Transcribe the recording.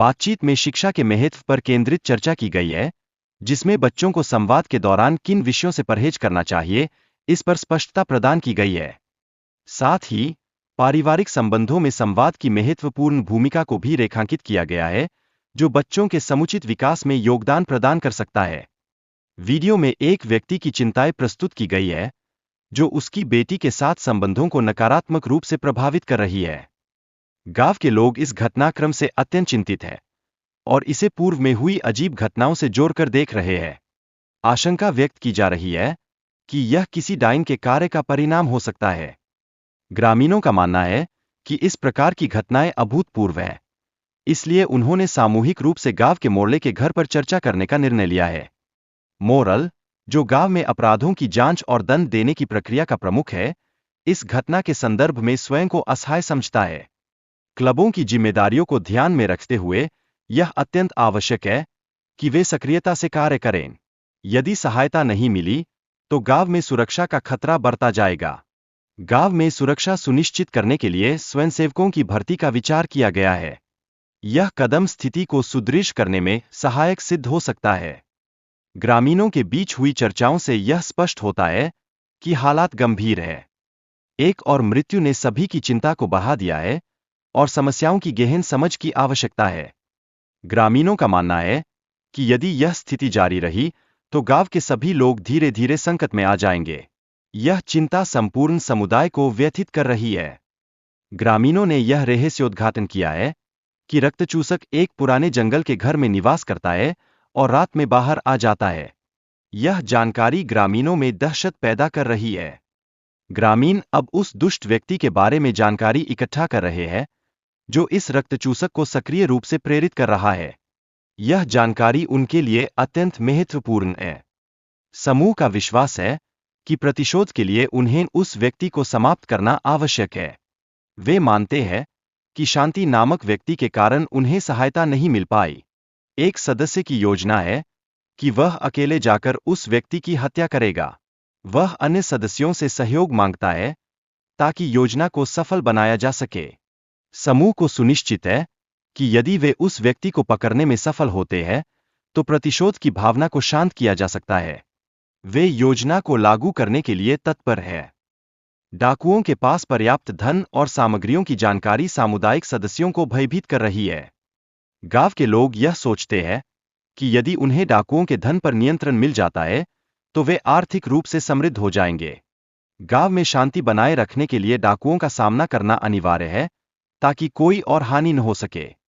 बातचीत में शिक्षा के महत्व पर केंद्रित चर्चा की गई है, जिसमें बच्चों को संवाद के दौरान किन विषयों से परहेज करना चाहिए, इस पर स्पष्टता प्रदान की गई है। साथ ही पारिवारिक संबंधों में संवाद की महत्वपूर्ण भूमिका को भी रेखांकित किया गया है, जो बच्चों के समुचित विकास में योगदान प्रदान कर सकता है। वीडियो में एक व्यक्ति की चिंताएं प्रस्तुत की गई है, जो उसकी बेटी के साथ संबंधों को नकारात्मक रूप से प्रभावित कर रही है। गांव के लोग इस घटनाक्रम से अत्यंत चिंतित हैं और इसे पूर्व में हुई अजीब घटनाओं से जोड़कर देख रहे हैं। आशंका व्यक्त की जा रही है कि यह किसी डायन के कार्य का परिणाम हो सकता है। ग्रामीणों का मानना है कि इस प्रकार की घटनाएं अभूतपूर्व हैं, इसलिए उन्होंने सामूहिक रूप से गांव के मोहल्ले के घर पर चर्चा करने का निर्णय लिया है। मोरल, जो गांव में अपराधों की जांच और दंड देने की प्रक्रिया का प्रमुख है, इस घटना के संदर्भ में स्वयं को असहाय समझता है। क्लबों की जिम्मेदारियों को ध्यान में रखते हुए यह अत्यंत आवश्यक है कि वे सक्रियता से कार्य करें। यदि सहायता नहीं मिली, तो गांव में सुरक्षा का खतरा बढ़ता जाएगा। गांव में सुरक्षा सुनिश्चित करने के लिए स्वयंसेवकों की भर्ती का विचार किया गया है। यह कदम स्थिति को सुदृढ़ करने में सहायक सिद्ध हो सकता है। ग्रामीणों के बीच हुई चर्चाओं से यह स्पष्ट होता है कि हालात गंभीर है। एक और मृत्यु ने सभी की चिंता को बढ़ा दिया है और समस्याओं की गहन समझ की आवश्यकता है। ग्रामीणों का मानना है कि यदि यह स्थिति जारी रही, तो गांव के सभी लोग धीरे धीरे संकट में आ जाएंगे। यह चिंता संपूर्ण समुदाय को व्यथित कर रही है। ग्रामीणों ने यह रहस्योद्घाटन किया है कि रक्तचूसक एक पुराने जंगल के घर में निवास करता है और रात में बाहर आ जाता है। यह जानकारी ग्रामीणों में दहशत पैदा कर रही है। ग्रामीण अब उस दुष्ट व्यक्ति के बारे में जानकारी इकट्ठा कर रहे हैं, जो इस रक्तचूसक को सक्रिय रूप से प्रेरित कर रहा है। यह जानकारी उनके लिए अत्यंत महत्वपूर्ण है। समूह का विश्वास है कि प्रतिशोध के लिए उन्हें उस व्यक्ति को समाप्त करना आवश्यक है। वे मानते हैं कि शांति नामक व्यक्ति के कारण उन्हें सहायता नहीं मिल पाई। एक सदस्य की योजना है कि वह अकेले जाकर उस व्यक्ति की हत्या करेगा। वह अन्य सदस्यों से सहयोग मांगता है ताकि योजना को सफल बनाया जा सके। समूह को सुनिश्चित है कि यदि वे उस व्यक्ति को पकड़ने में सफल होते हैं, तो प्रतिशोध की भावना को शांत किया जा सकता है। वे योजना को लागू करने के लिए तत्पर हैं। डाकुओं के पास पर्याप्त धन और सामग्रियों की जानकारी सामुदायिक सदस्यों को भयभीत कर रही है। गांव के लोग यह सोचते हैं कि यदि उन्हें डाकुओं के धन पर नियंत्रण मिल जाता है, तो वे आर्थिक रूप से समृद्ध हो जाएंगे। गांव में शांति बनाए रखने के लिए डाकुओं का सामना करना अनिवार्य है, ताकि कोई और हानि न हो सके।